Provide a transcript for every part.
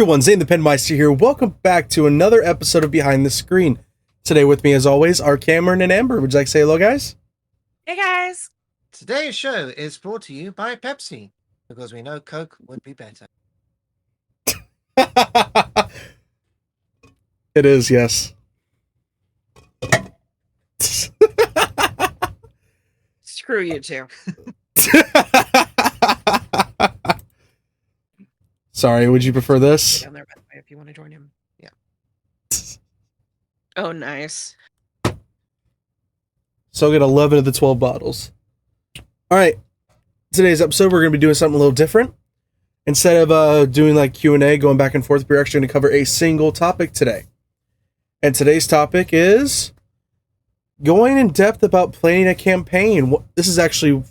everyone, Zane the PenMeister here. Welcome back to another episode of Behind the Screen. Today with me, as always, are Cameron and Amber. Would you like to say hello, guys? Hey guys. Today's show is brought to you by Pepsi, because we know Coke would be better. It is, yes. Screw you two. Sorry, would you prefer this? Down there, by the way, if you want to join him. Yeah. Oh, nice. So I'll get 11 of the 12 bottles. Alright, today's episode we're going to be doing something a little different. Instead of doing like Q&A, going back and forth, we're actually going to cover a single topic today. And today's topic is going in depth about planning a campaign. This is actually...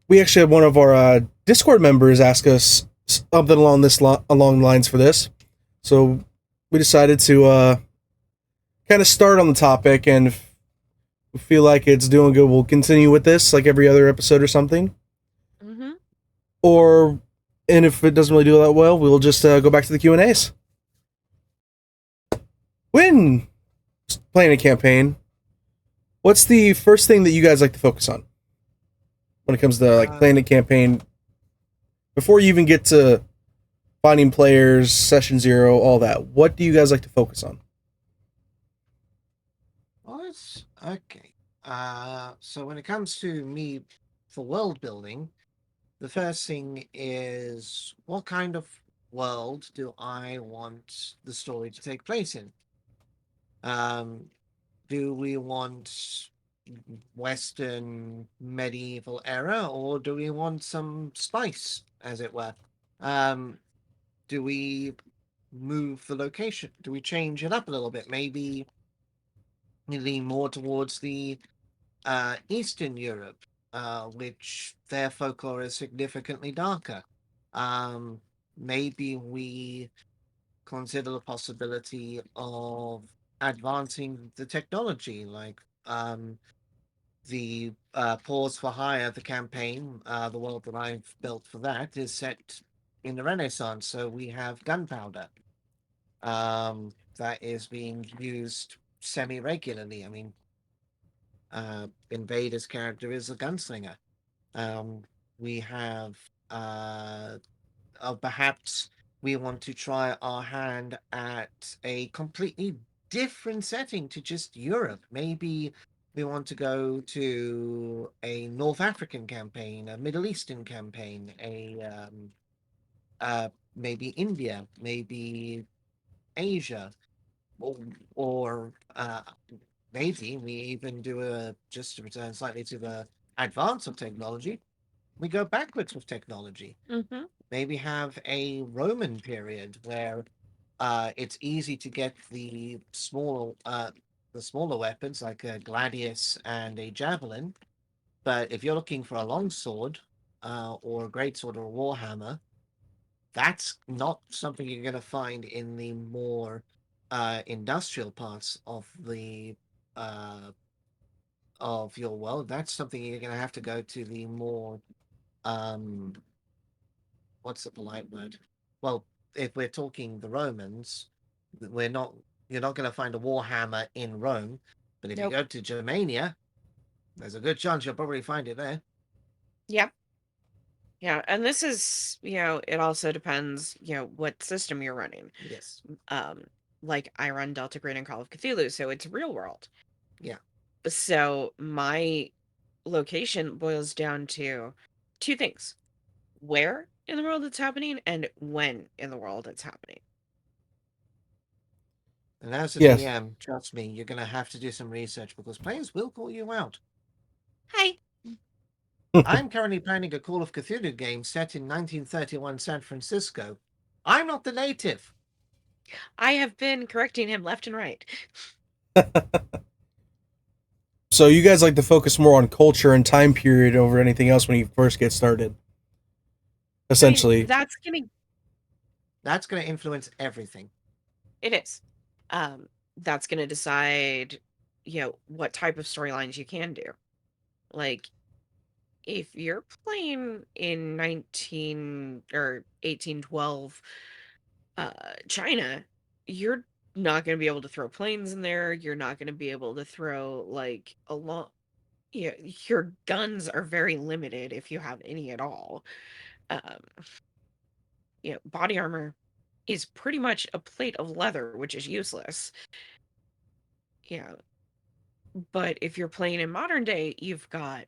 We actually had one of our Discord members ask us something along along lines for this. So we decided to kind of start on the topic, and if we feel like it's doing good, we'll continue with this like every other episode or something. Mm-hmm. And if it doesn't really do that well, we'll just go back to the Q&As. When planning a campaign, what's the first thing that you guys like to focus on when it comes to like planning a campaign before you even get to finding players, session zero, all that? What do you guys like to focus on? Well, it's okay. So when it comes to me for world building, the first thing is, what kind of world do I want the story to take place in? Do we want Western medieval era, or do we want some spice, as it were? Do we move the location? Do we change it up a little bit? Maybe lean more towards the Eastern Europe, which their folklore is significantly darker. Maybe we consider the possibility of advancing the technology, like the Pause for Hire, the campaign, the world that I've built for that is set in the Renaissance, so we have gunpowder that is being used semi-regularly. I mean, Invader's character is a gunslinger. We have perhaps we want to try our hand at a completely different setting to just Europe. Maybe we want to go to a North African campaign, a Middle Eastern campaign, maybe India, maybe Asia, or maybe we even do just to return slightly to the advance of technology, we go backwards with technology. Mm-hmm. Maybe have a Roman period where it's easy to get the smaller weapons like a gladius and a javelin. But if you're looking for a long sword or a greatsword or a warhammer, that's not something you're going to find in the more industrial parts uh, of your world. That's something you're going to have to go to the more um, what's the polite word? Well, if we're talking the Romans, we're not. You're not going to find a warhammer in Rome, but if you Nope. go to Germania, there's a good chance you'll probably find it there. Yep. Yeah, and this is, it also depends, what system you're running. Yes. Like I run Delta Green and Call of Cthulhu, so it's real world. Yeah. So my location boils down to two things: where in the world it's happening and when in the world it's happening. And as a Yes. DM, trust me, you're going to have to do some research because players will call you out. Hi. I'm currently planning a Call of Cthulhu game set in 1931 San Francisco. I'm not the native. I have been correcting him left and right. So you guys like to focus more on culture and time period over anything else when you first get started? Essentially. I mean, That's going to influence everything. it is. That's going to decide, what type of storylines you can do. Like, if you're playing in 19 or 1812, China, you're not going to be able to throw planes in there. You're not going to be able to throw like a long. Yeah, your guns are very limited if you have any at all. Um, body armor is pretty much a plate of leather, which is useless. Yeah, but if you're playing in modern day, you've got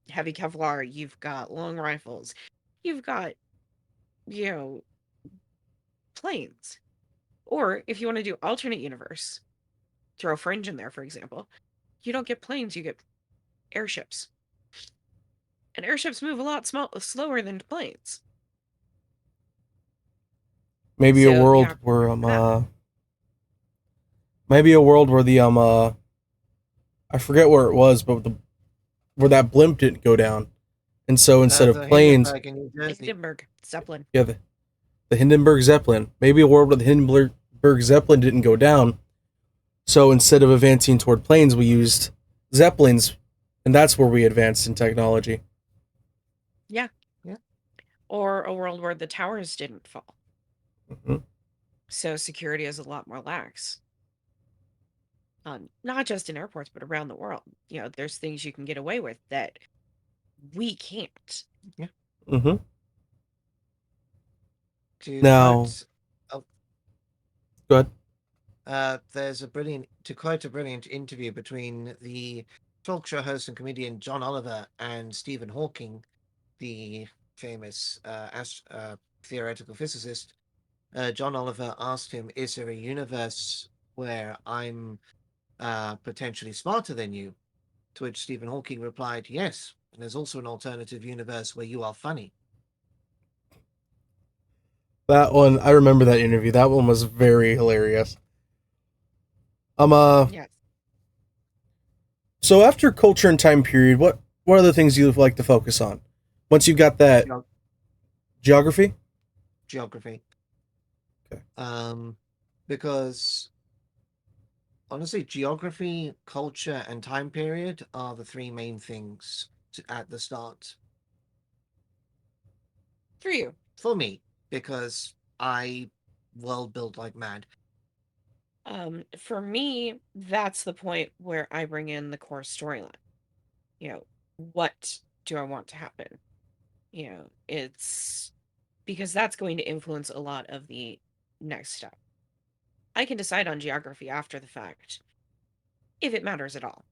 heavy Kevlar, you've got long rifles, you've got, you know, planes. Or if you want to do alternate universe, throw Fringe in there, for example, you don't get planes, you get airships. And airships move a lot slower than planes. Maybe a So you world have to where for that. maybe a world where the I forget where it was, but where that blimp didn't go down, and so instead of The planes, Hindenburg in New Jersey. Hindenburg, Zeppelin. yeah, the Hindenburg Zeppelin. Maybe a world where the Hindenburg Zeppelin didn't go down, so instead of advancing toward planes, we used zeppelins, and that's where we advanced in technology. Yeah. Yeah. Or a world where the towers didn't fall. Hmm. So security is a lot more lax. Not just in airports, but around the world. There's things you can get away with that we can't. Yeah. Hmm. To Now, quote, oh, go ahead. there's to quote a brilliant interview between the talk show host and comedian John Oliver and Stephen Hawking, the famous theoretical physicist. John Oliver asked him, "Is there a universe where I'm potentially smarter than you?" To which Stephen Hawking replied, "Yes, and there's also an alternative universe where you are funny." That one, I remember that interview. That one was very hilarious. Um, uh, Yes. so after culture and time period, what other things you like to focus on? Once you've got that Geo- geography. Geography. Okay. Because honestly, geography, culture, and time period are the three main things at the start For you. for me, because I world build like mad. For me, that's the point where I bring in the core storyline. What do I want to happen? It's because that's going to influence a lot of the next step. I can decide on geography after the fact, if it matters at all.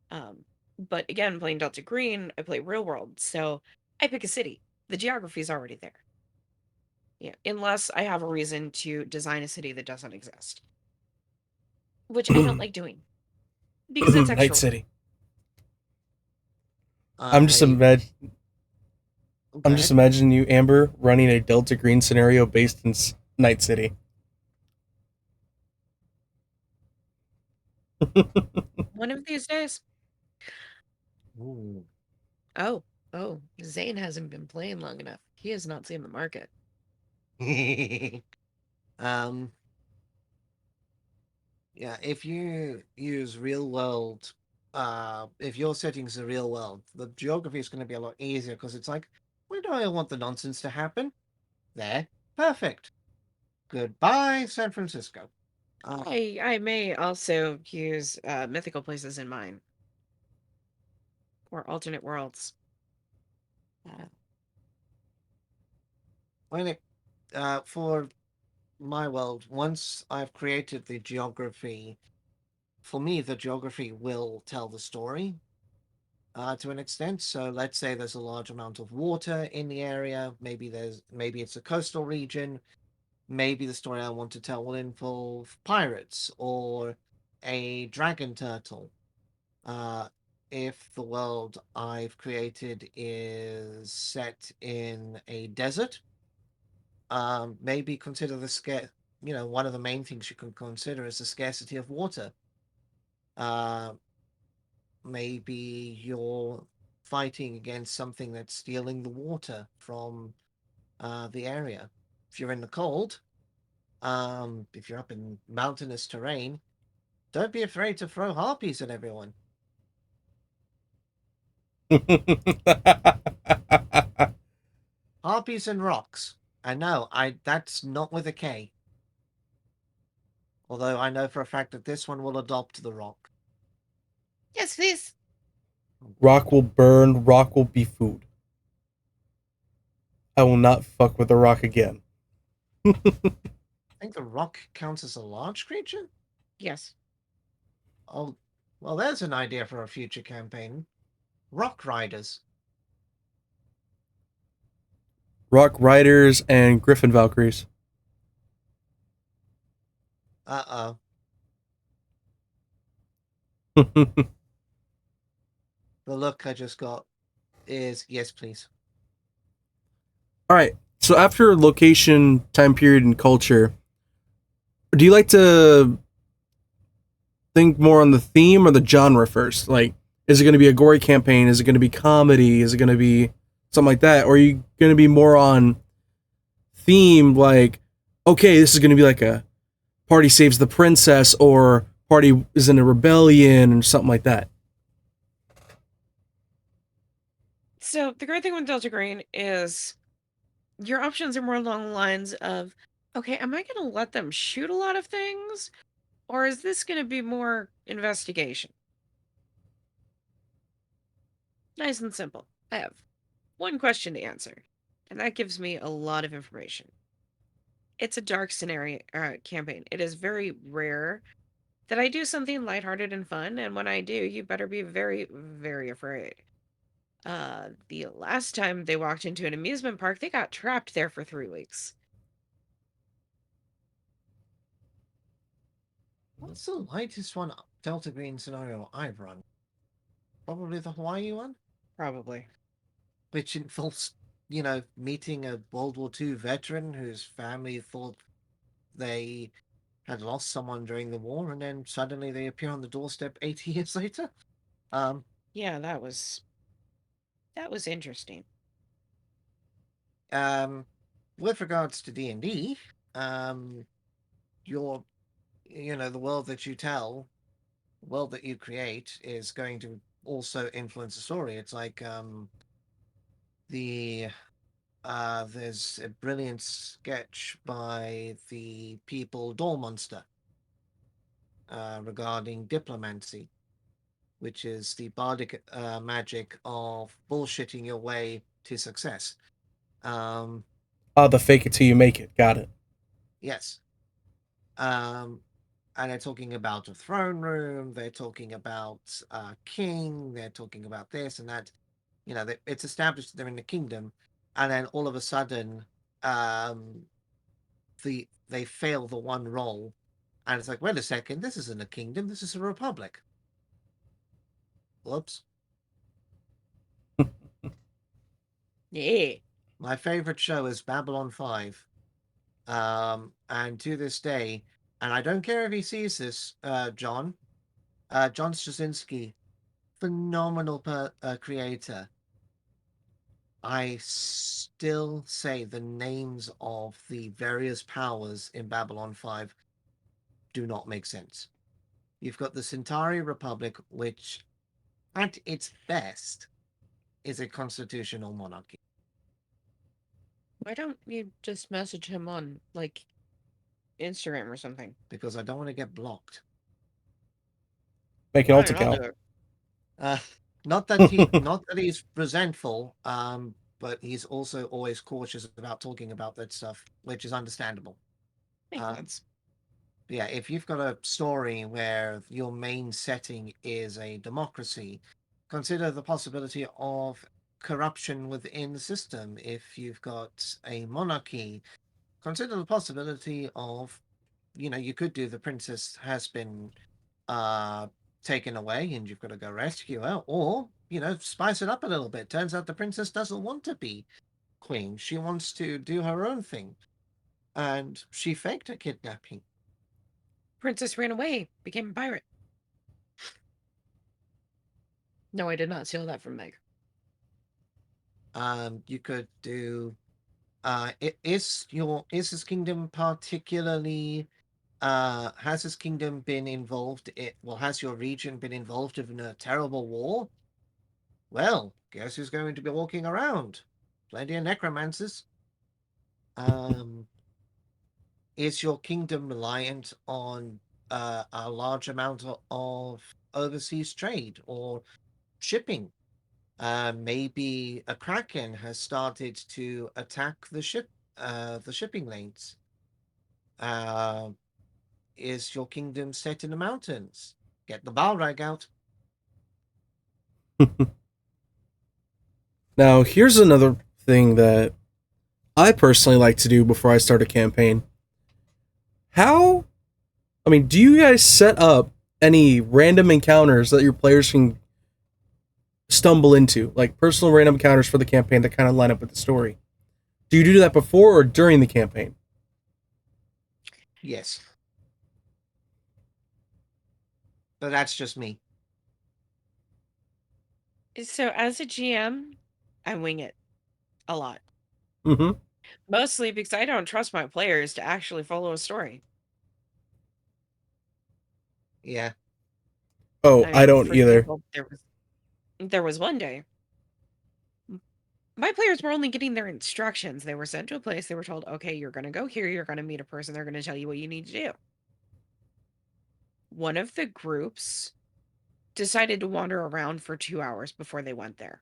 But again, playing Delta Green, I play real world, so I pick a city. The geography is already there. Unless I have a reason to design a city that doesn't exist, which I don't like doing because it's Night extra work. City. I'm just I imagine. Go I'm just ahead. imagining you, Amber, running a Delta Green scenario based in Night City. One of these days. Ooh. Oh, Zane hasn't been playing long enough. He has not seen the market. um, yeah, if you use real world, if your settings are real world, the geography is going to be a lot easier because it's like, where do I want the nonsense to happen? There, perfect. Goodbye, San Francisco. Uh, I may also use mythical places in mine or alternate worlds. Uh, when it For my world, once I've created the geography, for me, the geography will tell the story to an extent. So let's say there's a large amount of water in the area. Maybe it's a coastal region. Maybe the story I want to tell will involve pirates or a dragon turtle. Uh, if the world I've created is set in a desert, maybe consider the scare. One of the main things you can consider is the scarcity of water. Uh, Maybe you're fighting against something that's stealing the water from the area. If you're in the cold, if you're up in mountainous terrain, don't be afraid to throw harpies at everyone. Harpies and rocks. I know. That's not with a K. Although I know for a fact that this one will adopt the rock. Yes, please. Rock will burn. Rock will be food. I will not fuck with the rock again. I think the rock counts as a large creature? Yes. Oh, well, there's an idea for a future campaign. Rock Riders. Rock Riders and Griffin Valkyries. Uh-oh. The look I just got is, yes, please. All right. So after location, time period, and culture, do you like to think more on the theme or the genre first? Like, is it going to be a gory campaign? Is it going to be comedy? Is it going to be something like that? Or are you going to be more on theme? Like, okay, this is going to be like a party saves the princess, or party is in a rebellion, or something like that. So the great thing with Delta Green is your options are more along the lines of, okay, am I going to let them shoot a lot of things? Or is this going to be more investigation? Nice and simple. I have one question to answer, and that gives me a lot of information. It's a dark scenario campaign. It is very rare that I do something lighthearted and fun, and when I do, you better be very, very afraid. The last time they walked into an amusement park, they got trapped there for 3 weeks. What's the lightest one Delta Green scenario I've run? Probably the Hawaii one, Probably. which involves, meeting a World War II veteran whose family thought they had lost someone during the war, and then suddenly they appear on the doorstep 80 years later. Um, Yeah, that was interesting. um, with regards to D&D, um, your, the world that you tell, the world that you create is going to also influence the story. It's like the there's a brilliant sketch by the people Door Monster regarding diplomancy, which is the bardic magic of bullshitting your way to success. Um, The fake it till you make it. Got it. yes. Um, and they're talking about a throne room. They're talking about a king. They're talking about this and that. It's established that they're in the kingdom, and then all of a sudden, um, they fail the one role, and it's like, wait a second, this isn't a kingdom. This is a republic. Whoops. Yeah. My favorite show is Babylon 5. And to this day, and I don't care if he sees this, John Straczynski, phenomenal creator. I still say the names of the various powers in Babylon 5 do not make sense. You've got the Centauri Republic, which at its best is a constitutional monarchy. Why don't you just message him on, like, Instagram or something? Because I don't want to get blocked. Make an alt Fine, I'll do account. it. Uh, not that he's resentful, but he's also always cautious about talking about that stuff, which is understandable. Makes Um, sense. yeah, if you've got a story where your main setting is a democracy, consider the possibility of corruption within the system. If you've got a monarchy, consider the possibility of, you could do the princess has been uh taken away and you've got to go rescue her, or spice it up a little bit. Turns out the princess doesn't want to be queen. She wants to do her own thing, and she faked a kidnapping. Princess ran away, became a pirate. No, I did not steal that from Meg. You could do is his kingdom particularly has his kingdom been involved has your region been involved in a terrible war? Well, guess who's going to be walking around? Plenty of necromancers. Is your kingdom reliant on a large amount of overseas trade or shipping? Maybe a kraken has started to attack the shipping lanes. Uh, is your kingdom set in the mountains? Get the Balrog out. Now, here's another thing that I personally like to do before I start a campaign. How, I mean, do you guys set up any random encounters that your players can stumble into, like personal random encounters for the campaign that kind of line up with the story? Do you do that before or during the campaign? Yes. But that's just me. So as a GM, I wing it a lot. Mm-hmm. Mostly because I don't trust my players to actually follow a story. Yeah. Oh, I I mean, don't for either. example, there was one day my players were only getting their instructions. They were sent to a place. They were told, okay, you're going to go here. You're going to meet a person. They're going to tell you what you need to do. One of the groups decided to wander around for 2 hours before they went there.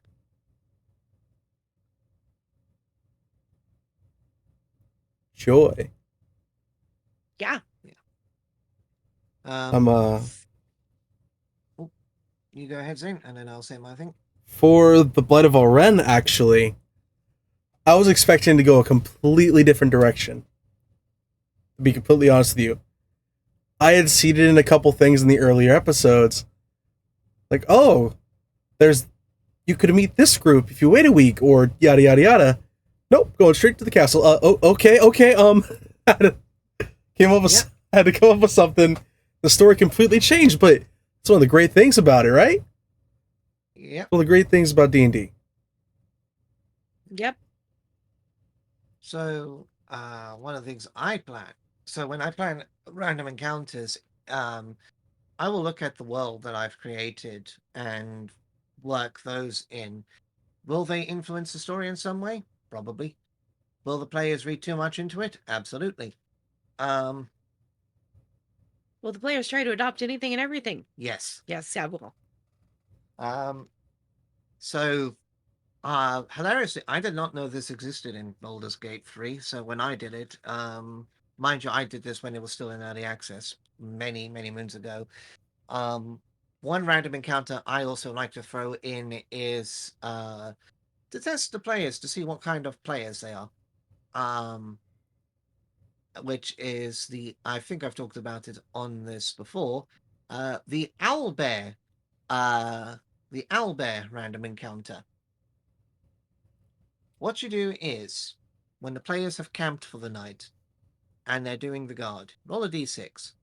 Joy. Yeah. Um, I'm you go ahead, Zane, and then I'll say my thing. For the Blood of Oren, actually, I was expecting to go a completely different direction. To be completely honest with you, I had seeded in a couple things in the earlier episodes, like, oh, there's you could meet this group if you wait a week, or yada yada yada. Nope, going straight to the castle. Okay. Had to, came up with Yeah. had to come up with something. The story completely changed, but it's one of the great things about it, right? Yep. One of the great things about D&D. Yep. So, one of the things I plan. So when I plan random encounters, um, I will look at the world that I've created and work those in. Will they influence the story in some way? Probably. Will the players read too much into it? Absolutely. Um, Will the players try to adopt anything and everything? yes. Yes, I will. Um, so hilariously, I did not know this existed in Baldur's Gate 3. So when I did it, mind you, I did this when it was still in early access many, many moons ago. Um, one random encounter I also like to throw in is to test the players to see what kind of players they are. Um, which is I think I've talked about it on this before. The owlbear, uh, the owlbear random encounter. What you do is, when the players have camped for the night and they're doing the guard, roll a d6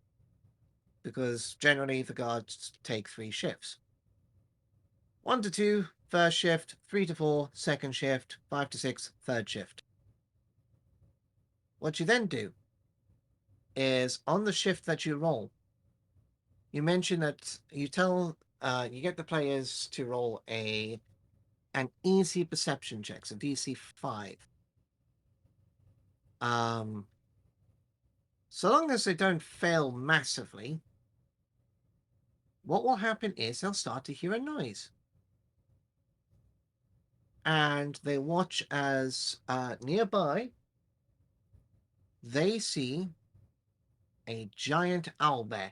because generally the guards take 3 shifts. 1 to 2, first shift, 3 to 4, second shift, 5 to 6, third shift. What you then do is on the shift that you roll, you mention that you get the players to roll an easy perception check, so DC 5. Um, so long as they don't fail massively, what will happen is they'll start to hear a noise. And they watch as nearby they see a giant owlbear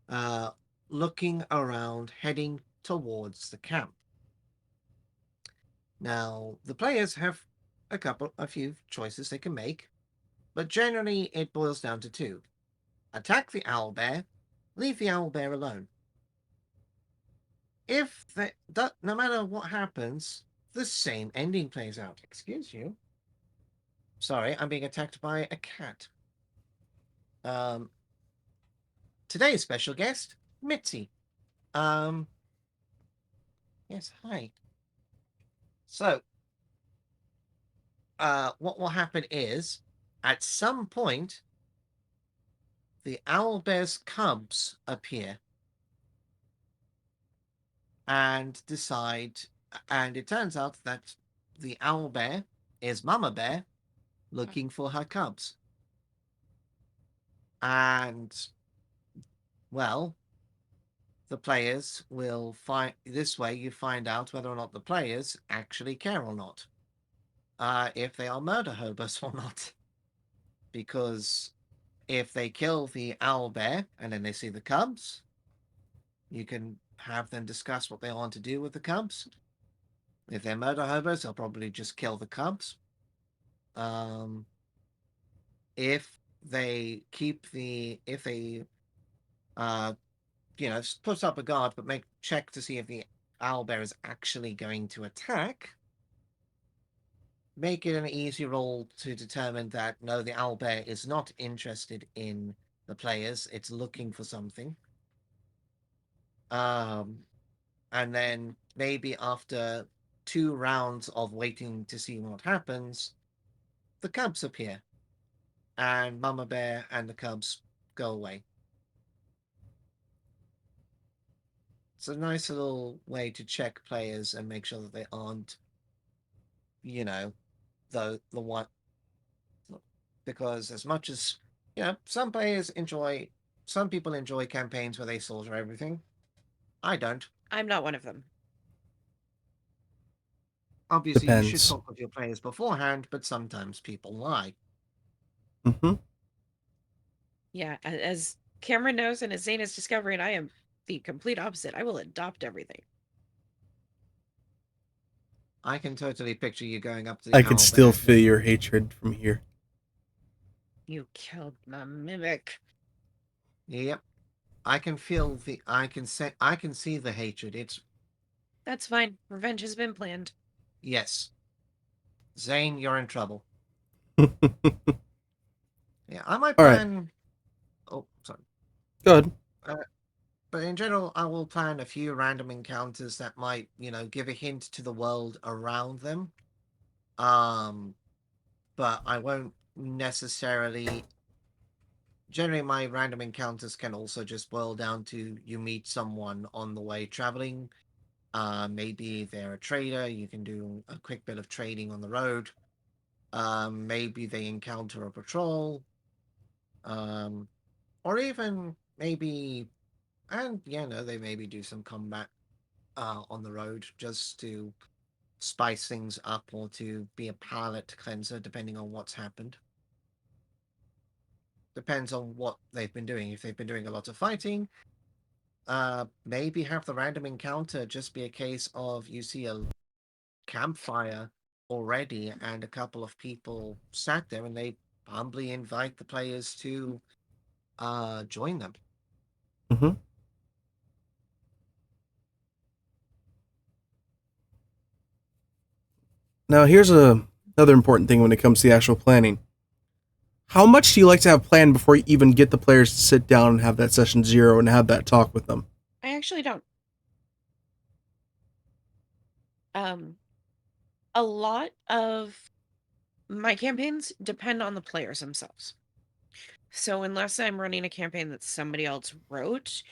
uh, looking around, heading towards the camp. Now, the players have a few choices they can make, but generally it boils down to two: attack the owlbear, leave the owlbear alone. If that, no matter what happens, the same ending plays out. Excuse you. Sorry, I'm being attacked by a cat. Um, Today's special guest, Mitzi. Um, yes, hi. So, what will happen is, at some point, the owlbear's cubs appear and decide, and it turns out that the owlbear is Mama Bear looking for her cubs. And, well, the players will find this way you find out whether or not the players actually care or not. If they are murder hobos or not. Because if they kill the owl bear and then they see the cubs, you can have them discuss what they want to do with the cubs. If they're murder hobos, they'll probably just kill the cubs. If they uh put up a guard but make check to see if the owlbear is actually going to attack, make it an easy roll to determine that no, the owlbear is not interested in the players, it's looking for something. And then maybe after 2 rounds of waiting to see what happens, the cubs appear and Mama Bear and the cubs go away. It's a nice little way to check players and make sure that they aren't, the one. Because as much as some people enjoy campaigns where they slaughter everything. I don't. I'm not one of them. Obviously, you should Depends. talk with your players beforehand, but sometimes people lie. Mm-hmm. Yeah, as Cameron knows and as Zane is discovering, I am the complete opposite. I will adopt everything. I can totally picture you going up to the I can owlbear. still feel your hatred from here. You killed my mimic. Yep. I can feel the I can see the hatred. It's That's fine. Revenge has been planned. yes. Zane, you're in trouble. Yeah, I might All right. plan oh sorry. Good. But in general, I will plan a few random encounters that might, give a hint to the world around them. But I won't necessarily. Generally, my random encounters can also just boil down to you meet someone on the way traveling. Maybe they're a trader. You can do a quick bit of trading on the road. Maybe they encounter a patrol. Or even maybe, and they maybe do some combat on the road just to spice things up or to be a palate cleanser, depending on what's happened. Depends on what they've been doing. If they've been doing a lot of fighting, maybe have the random encounter just be a case of you see a campfire already and a couple of people sat there and they humbly invite the players to join them. Mm-hmm. Now, here's another important thing when it comes to the actual planning. How much do you like to have planned before you even get the players to sit down and have that session 0 and have that talk with them? I actually don't. A lot of my campaigns depend on the players themselves. So unless I'm running a campaign that somebody else wrote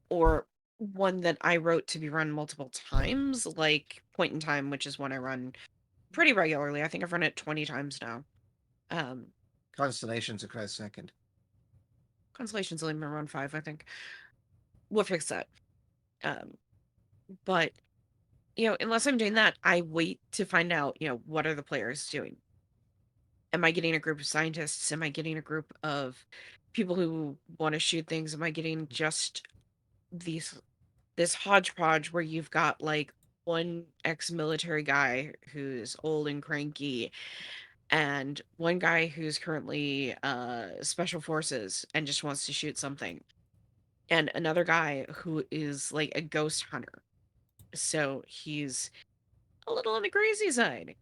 or one that I wrote to be run multiple times, like Point in Time, which is one I run pretty regularly. I think I've run it 20 times now. Constellation's a close second. Constellation's only been around 5, I think. We'll fix that. But unless I'm doing that, I wait to find out, what are the players doing? Am I getting a group of scientists? Am I getting a group of people who want to shoot things? Am I getting just this hodgepodge where you've got like one ex-military guy who's old and cranky and one guy who's currently special forces and just wants to shoot something and another guy who is like a ghost hunter, so he's a little on the crazy side,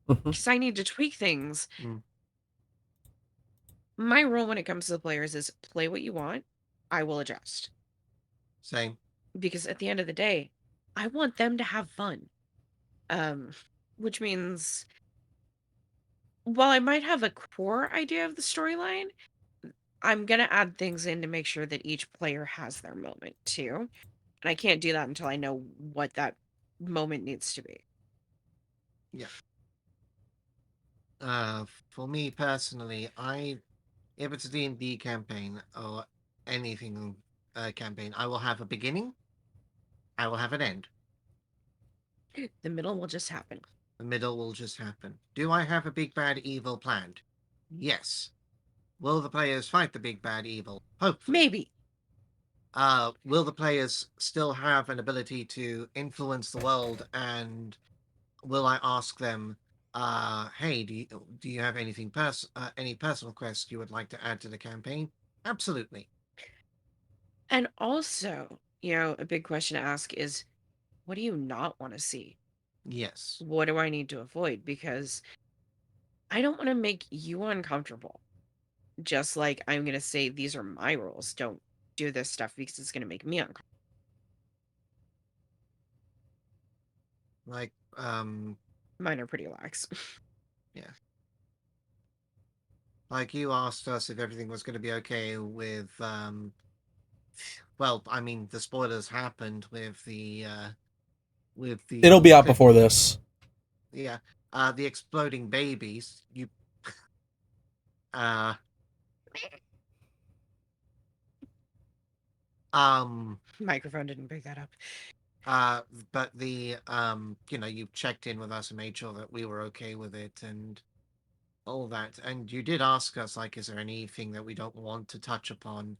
Mm-hmm. because I need to tweak things. Mm. My role when it comes to the players is play what you want. I will adjust. Same. Because at the end of the day, I want them to have fun. Which means while I might have a core idea of the storyline, I'm gonna add things in to make sure that each player has their moment too. And I can't do that until I know what that moment needs to be. Yeah. For me personally, if it's a D&D campaign or anything campaign, I will have a beginning, I will have an end. The middle will just happen. The middle will just happen. Do I have a big bad evil planned? Yes. Will the players fight the big bad evil? Hopefully. Maybe. Will the players still have an ability to influence the world, and will I ask them, hey, do you have any personal quests you would like to add to the campaign? Absolutely. And also, a big question to ask is, what do you not want to see? Yes. What do I need to avoid? Because I don't want to make you uncomfortable. Just like I'm going to say, these are my rules. Don't do this stuff because it's going to make me uncomfortable. Like, Mine are pretty lax. yeah. Like you asked us if everything was going to be okay with, well, I mean, the spoilers happened with the It'll be out before this. yeah, the exploding babies. Uh, Microphone didn't pick that up. but you checked in with us and made sure that we were okay with it and all that. And you did ask us, like, is there anything that we don't want to touch upon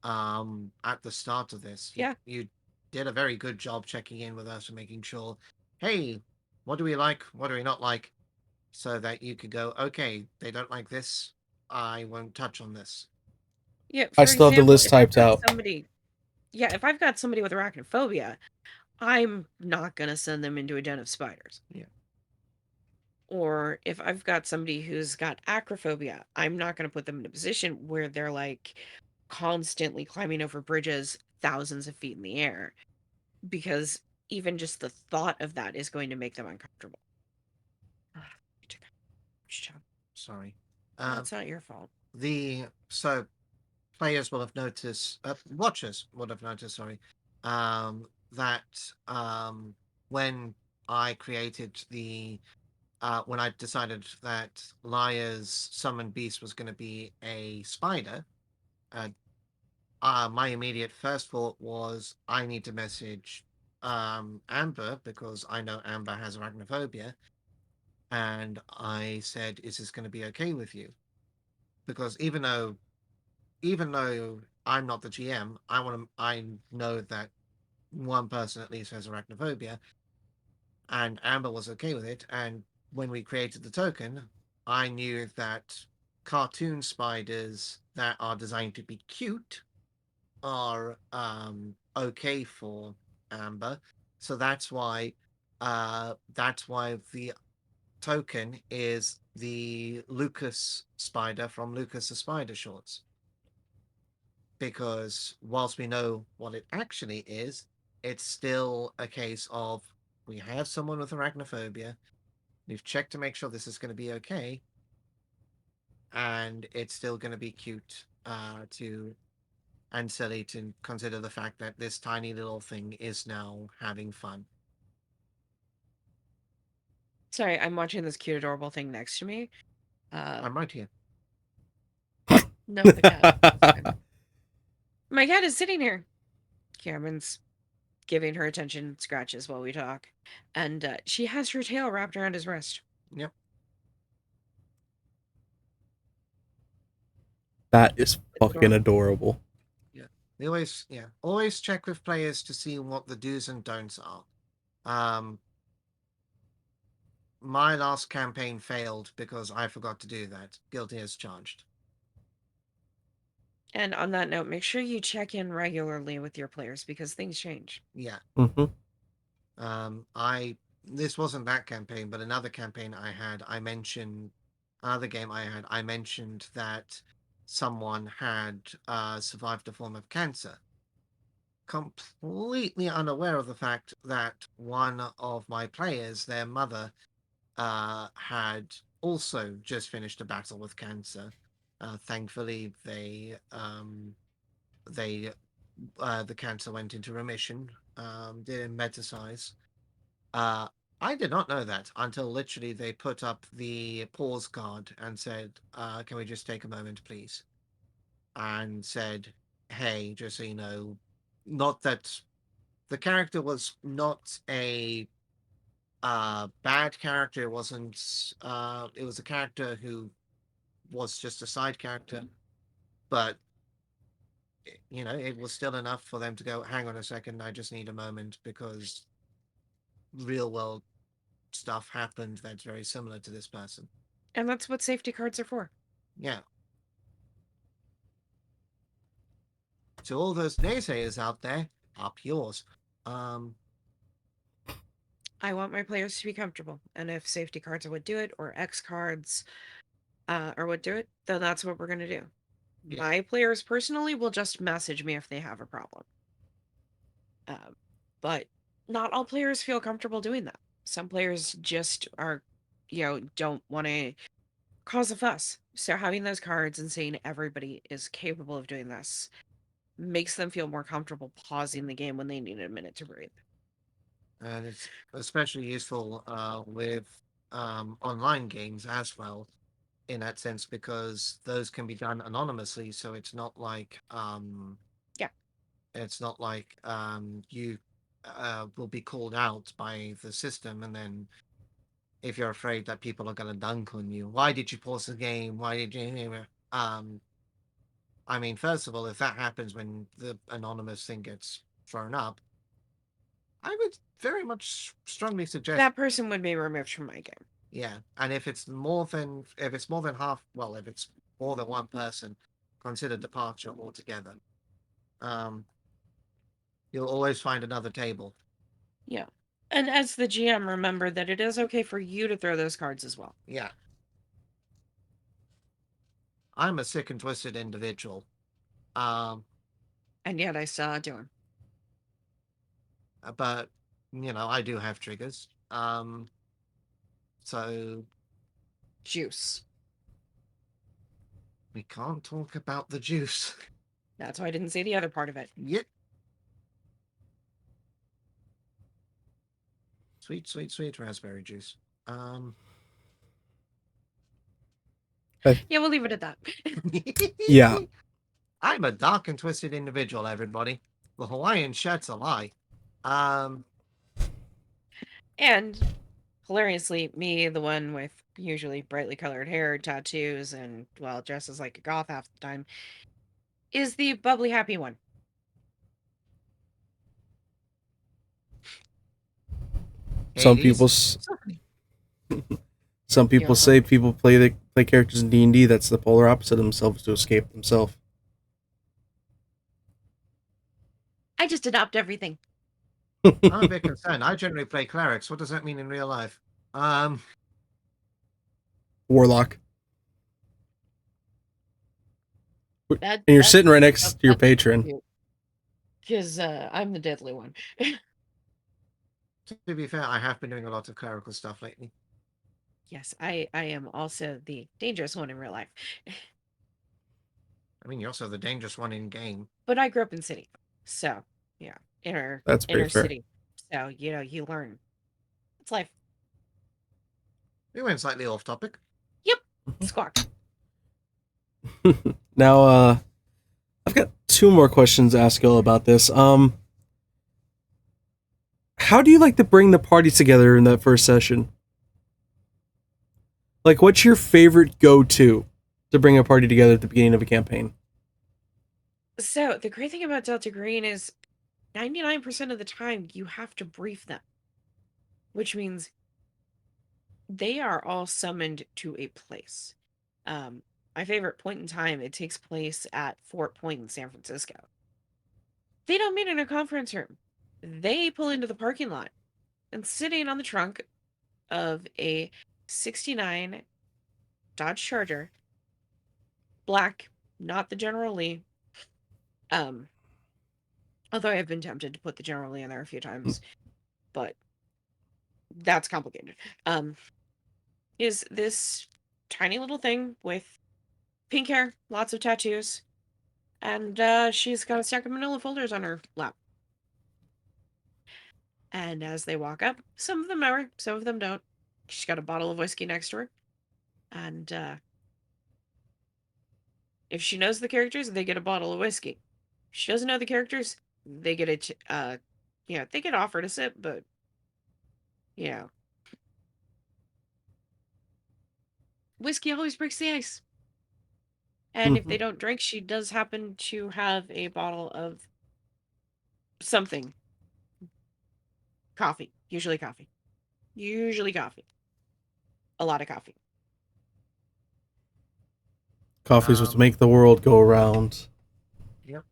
at the start of this? Yeah. You did a very good job checking in with us and making sure, hey, what do we like? What do we not like? So that you could go, okay, they don't like this. I won't touch on this. Yeah, I for still have the example, list if I've typed got out. somebody, yeah, if I've got somebody with arachnophobia, I'm not going to send them into a den of spiders. Yeah. Or if I've got somebody who's got acrophobia, I'm not going to put them in a position where they're like constantly climbing over bridges thousands of feet in the air, because even just the thought of that is going to make them uncomfortable. Sorry. No, it's not your fault. So players will have noticed, watchers would have noticed, sorry, that when I created when I decided that Liar's summon beast was going to be a spider, uh, my immediate first thought was I need to message Amber because I know Amber has arachnophobia, and I said, "Is this going to be okay with you?" Because even though I'm not the GM, I know that one person at least has arachnophobia, and Amber was okay with it. And when we created the token, I knew that cartoon spiders that are designed to be cute are okay for Amber. So that's why the token is the Lucas spider from Lucas the Spider Shorts. Because whilst we know what it actually is, it's still a case of we have someone with arachnophobia. We've checked to make sure this is going to be okay, and it's still going to be cute to and silly to consider the fact that this tiny little thing is now having fun. Sorry, I'm watching this cute, adorable thing next to me. I'm right here. No, the cat. My cat is sitting here. Cameron's giving her attention scratches while we talk, and she has her tail wrapped around his wrist. Yep. That is fucking adorable. They always check with players to see what the do's and don'ts are. My last campaign failed because I forgot to do that. Guilty as charged. And on that note, make sure you check in regularly with your players because things change. Yeah. Mm-hmm. This wasn't that campaign, but another campaign I had, another game I had, I mentioned that someone had survived a form of cancer. Completely unaware of the fact that one of my players, their mother, had also just finished a battle with cancer. Thankfully, the cancer went into remission, didn't metastasize. I did not know that until literally they put up the pause card and said, "Can we just take a moment, please?" And said, "Hey, just so you know, not that the character was not a bad character. It wasn't. It was a character who was just a side character, but it was still enough for them to go, hang on a second, I just need a moment because real world stuff happened that's very similar to this person." And that's what safety cards are for. Yeah. To all those naysayers out there, up yours. Um, I want my players to be comfortable, and if safety cards would do it, or X cards, or would do it, then that's what we're gonna do. Yeah. My players personally will just message me if they have a problem. But not all players feel comfortable doing that. Some players just are, don't want to cause a fuss. So having those cards and saying everybody is capable of doing this makes them feel more comfortable pausing the game when they need a minute to breathe. and it's especially useful with online games as well, in that sense, because those can be done anonymously. So Yeah. it's not like you will be called out by the system, and then if you're afraid that people are going to dunk on you, why did you pause the game? Why did you? I mean, first of all, if that happens when the anonymous thing gets thrown up, I would very much strongly suggest, That person would be removed from my game. yeah. And if it's more than half, well, if it's more than one person, consider departure altogether. Um, you'll always find another table. Yeah. And as the GM, remember that it is okay for you to throw those cards as well. Yeah. I'm a sick and twisted individual. Um, And yet I still do them. but I do have triggers. So Juice. we can't talk about the juice. That's why I didn't say the other part of it. Yep. Sweet, sweet, sweet raspberry juice. Yeah, we'll leave it at that. Yeah. I'm a dark and twisted individual, everybody. The Hawaiian shirt's a lie. Um, And hilariously, me, the one with usually brightly colored hair, tattoos, and, well, dresses like a goth half the time, is the bubbly happy one. Some Hades. people some people say people play characters in D&D that's the polar opposite of themselves to escape themselves. I just adopt everything. I'm a bit concerned. I generally play clerics. What does that mean in real life? Warlock. That, And you're sitting right next to your patron. Because I'm the deadly one. To be fair, I have been doing a lot of clerical stuff lately. Yes, I am also the dangerous one in real life. I mean, you're also the dangerous one in game. But I grew up in city. So, yeah, That's pretty inner fair. city. So, you learn. It's life. We went slightly off topic. Yep. Squawk. Now, I've got two more questions to ask y'all about this. How do you like to bring the party together in that first session? Like, what's your favorite go-to to bring a party together at the beginning of a campaign? So, the great thing about Delta Green is 99% of the time you have to brief them, which means they are all summoned to a place. My favorite point in time, it takes place at Fort Point in San Francisco. They don't meet in a conference room. They pull into the parking lot, and sitting on the trunk of a 69 Dodge Charger, black, not the General Lee. Although I've been tempted to put the General Lee in there a few times, but that's complicated. Is this tiny little thing with pink hair, lots of tattoos, and she's got a stack of manila folders on her lap. And as they walk up, some of them know her, some of them don't. She's got a bottle of whiskey next to her. And if she knows the characters, they get a bottle of whiskey. If she doesn't know the characters, they get they get offered a sip, but, you know, whiskey always breaks the ice. And if they don't drink, she does happen to have a bottle of something. Coffee. Usually coffee. Usually coffee. A lot of coffee. Coffee's what make the world go around. Yep.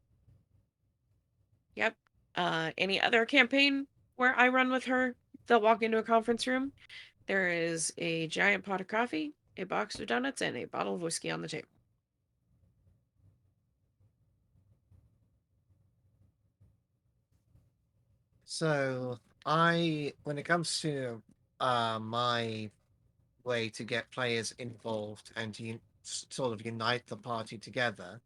Yep. Any other campaign where I run with her, they'll walk into a conference room. There is a giant pot of coffee, a box of donuts, and a bottle of whiskey on the table. So when it comes to my way to get players involved and to sort of unite the party together,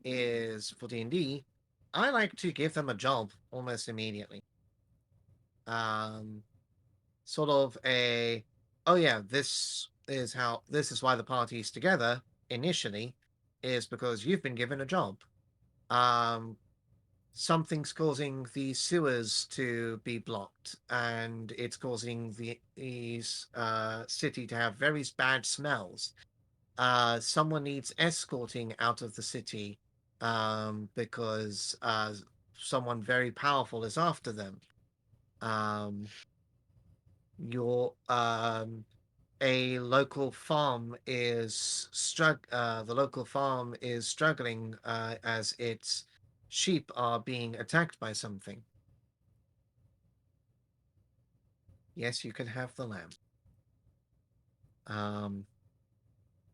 is for D&D, I like to give them a job almost immediately. Sort of oh yeah, this is why the party's together initially, is because you've been given a job. Something's causing the sewers to be blocked, and it's causing these city to have very bad smells. Someone needs escorting out of the city because someone very powerful is after them. Your a local farm is the local farm is struggling as its sheep are being attacked by something. Yes, you can have the lamb.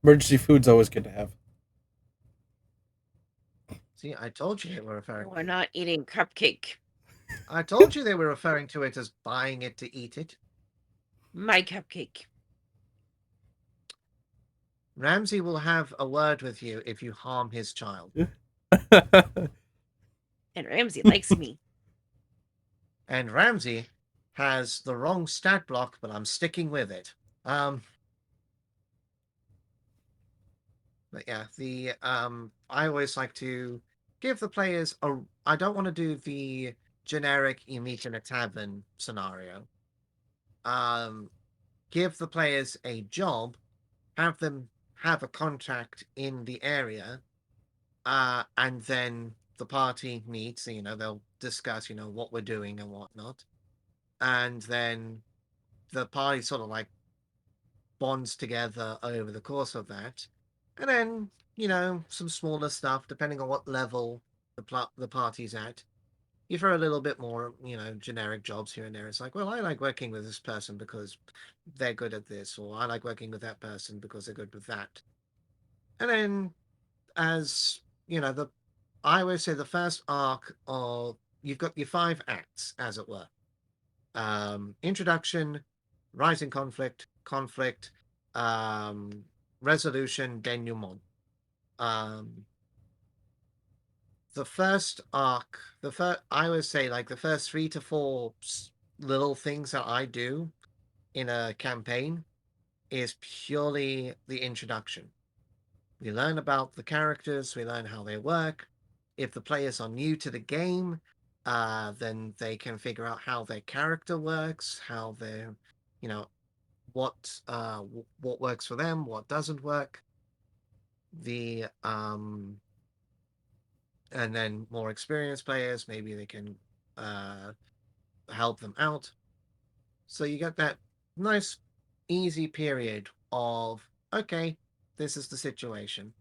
Emergency food's always good to have. See, I told you they were referring. We're not eating cupcake. I told you they were referring to it as buying it to eat it. My cupcake. Ramsay will have a word with you if you harm his child. And Ramsay likes me. And Ramsay has the wrong stat block, but I'm sticking with it. But yeah, I always like to give the players I don't want to do the generic you meet in a tavern scenario. Give the players a job, have them have a contract in the area, and then the party meets. They'll discuss, what we're doing and whatnot, and then the party sort of like bonds together over the course of that, and then some smaller stuff depending on what level the party's at. You throw a little bit more, generic jobs here and there. It's like, well, I like working with this person because they're good at this, or I like working with that person because they're good with that. And then, as I always say, the first arc of you've got your 5 acts, as it were. Introduction, rising conflict, resolution, denouement. The first arc, I always say, like, the first 3 to 4 little things that I do in a campaign is purely the introduction. We learn about the characters, we learn how they work. If the players are new to the game, then they can figure out how their character works, how they're, what works for them, what doesn't work. And then more experienced players, maybe they can help them out. So you get that nice, easy period of, okay, this is the situation.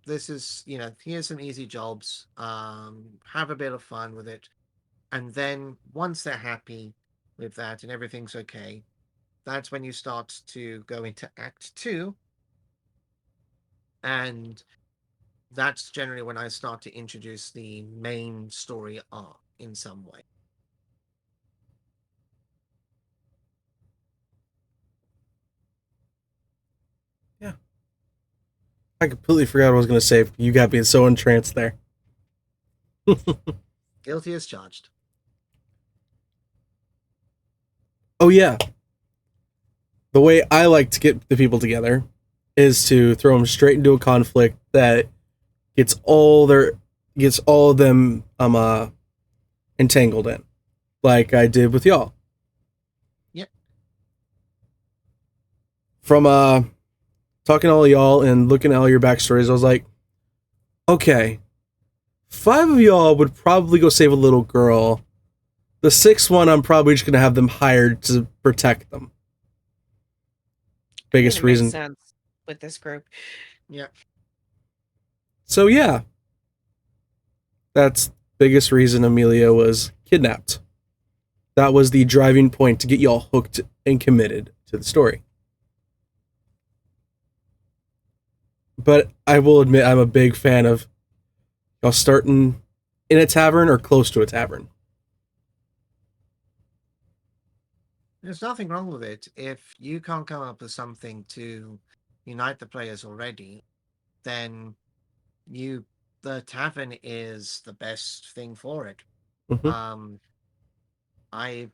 This is, here's some easy jobs. Have a bit of fun with it. And then once they're happy with that and everything's okay, that's when you start to go into Act 2. And that's generally when I start to introduce the main story arc in some way. Yeah. I completely forgot what I was going to say. You got me so entranced there. Guilty as charged. Oh yeah, the way I like to get the people together is to throw them straight into a conflict that gets all of them entangled in, like I did with y'all. Yep. From talking to all y'all and looking at all your backstories, I was like, okay, 5 of y'all would probably go save a little girl. The 6th one, I'm probably just gonna have them hired to protect them. I mean, Biggest it makes reason. sense with this group. Yep. So yeah, that's biggest reason Amelia was kidnapped. That was the driving point to get y'all hooked and committed to the story. But I will admit I'm a big fan of y'all starting in a tavern or close to a tavern. There's nothing wrong with it. If you can't come up with something to unite the players already, then you the tavern is the best thing for it. Mm-hmm. I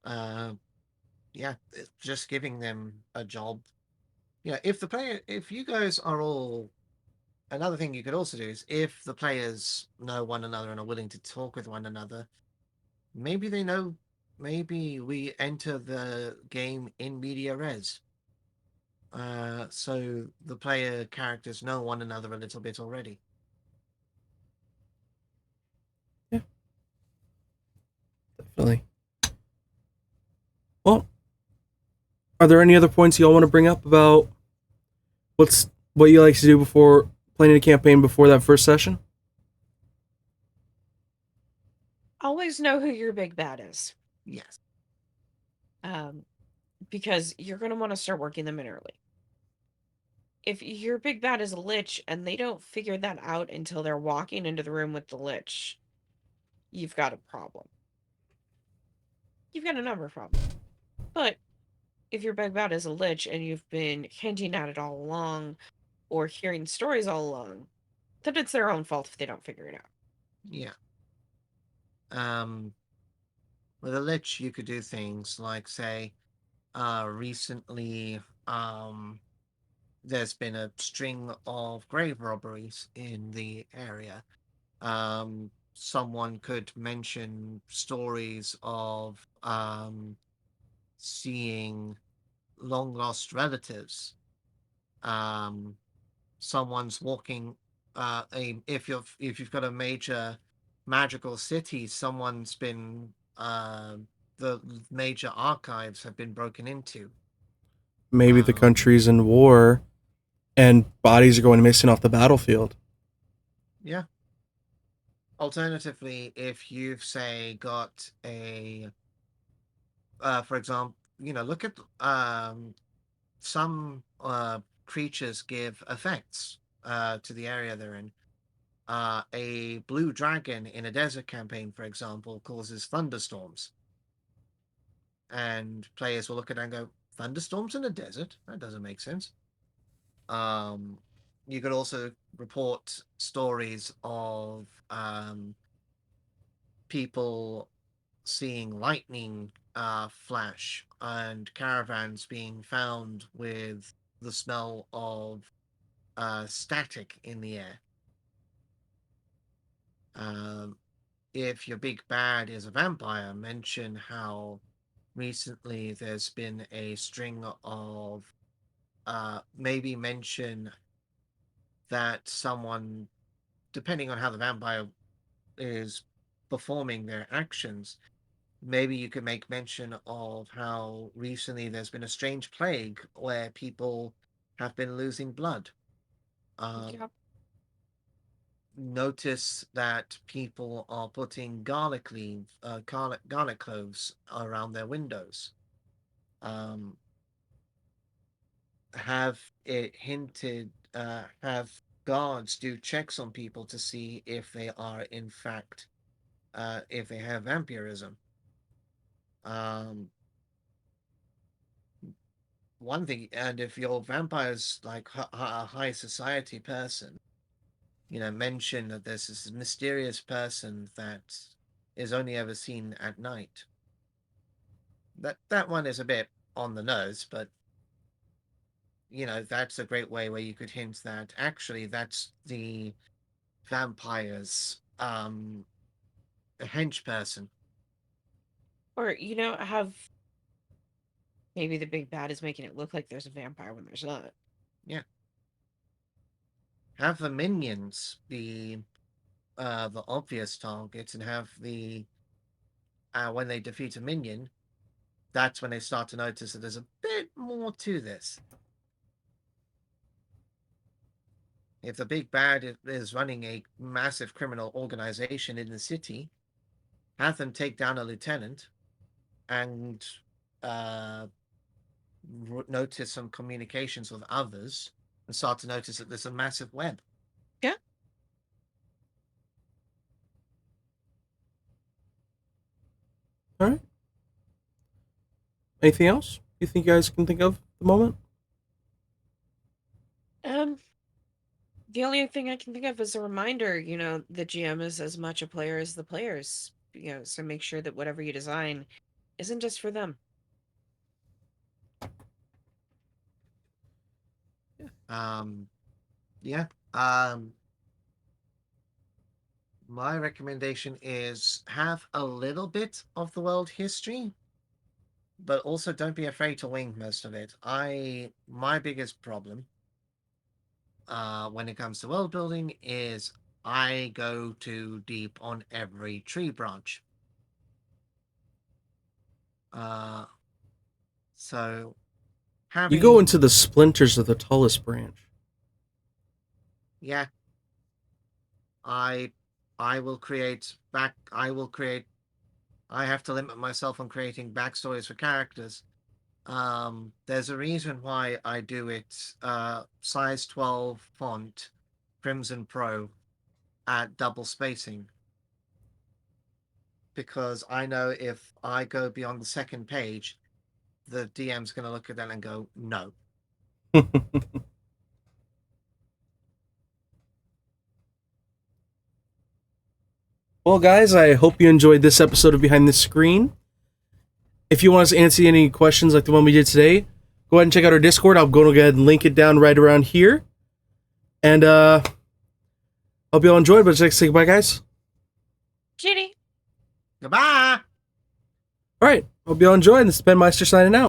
uh yeah, just giving them a job. Yeah, if you guys are all another thing you could also do is if the players know one another and are willing to talk with one another, maybe they know maybe we enter the game in media res. So the player characters know one another a little bit already. Yeah, definitely. Well, are there any other points y'all want to bring up about what you like to do before planning a campaign before that first session? Always know who your big bad is, Yes. um, because you're going to want to start working them in early. If your big bad is a lich and they don't figure that out until they're walking into the room with the lich, you've got a problem. You've got a number of problems. But if your big bad is a lich and you've been hinting at it all along or hearing stories all along, then it's their own fault if they don't figure it out. Yeah. Um, with a lich, you could do things like say, recently, there's been a string of grave robberies in the area. Someone could mention stories of seeing long lost relatives. Um, Someone's walking. If you've got a major magical city, someone's been the major archives have been broken into. Maybe the Um, country's in war and bodies are going missing off the battlefield. yeah. Alternatively, if you've say got a for example, look at some creatures give effects to the area they're in. A blue dragon in a desert campaign, for example, causes thunderstorms, and players will look at it and go, "Thunderstorms in a desert? That doesn't make sense." Um, you could also report stories of people seeing lightning flash and caravans being found with the smell of static in the air. Um, if your big bad is a vampire, mention how recently there's been a string of maybe mention that someone, depending on how the vampire is performing their actions, maybe you could make mention of how recently there's been a strange plague where people have been losing blood. Um, Yep. Notice that people are putting garlic cloves around their windows. Um, have it hinted, have guards do checks on people to see if they are in fact, if they have vampirism. Um, One thing, and if your vampire's like a high society person, mention that there's this mysterious person that is only ever seen at night. That one is a bit on the nose, but that's a great way where you could hint that actually that's the vampire's hench person. Or, have maybe the big bad is making it look like there's a vampire when there's not. Yeah. Have the minions be the obvious targets, and have the when they defeat a minion, that's when they start to notice that there's a bit more to this. If the big bad is running a massive criminal organization in the city, have them take down a lieutenant and notice some communications with others and start to notice that there's a massive web. Yeah. All right. Anything else you think you guys can think of at the moment? The only thing I can think of is a reminder, the GM is as much a player as the players, so make sure that whatever you design isn't just for them. Yeah. My recommendation is have a little bit of the world history, but also don't be afraid to wing most of it. My biggest problem when it comes to world building is I go too deep on every tree branch. So You go into the splinters of the tallest branch. Yeah. I will create I have to limit myself on creating backstories for characters. There's a reason why I do it size 12 font, Crimson Pro, at double spacing. Because I know if I go beyond the second page, the DM's going to look at that and go, no. Well, guys, I hope you enjoyed this episode of Behind the Screen. If you want us to answer any questions like the one we did today, go ahead and check out our Discord. I'll go ahead and link it down right around here. And hope you all enjoyed, but just like to say goodbye, guys. Ginny. Goodbye. All right. Hope you all enjoyed. This is PenMeister signing out.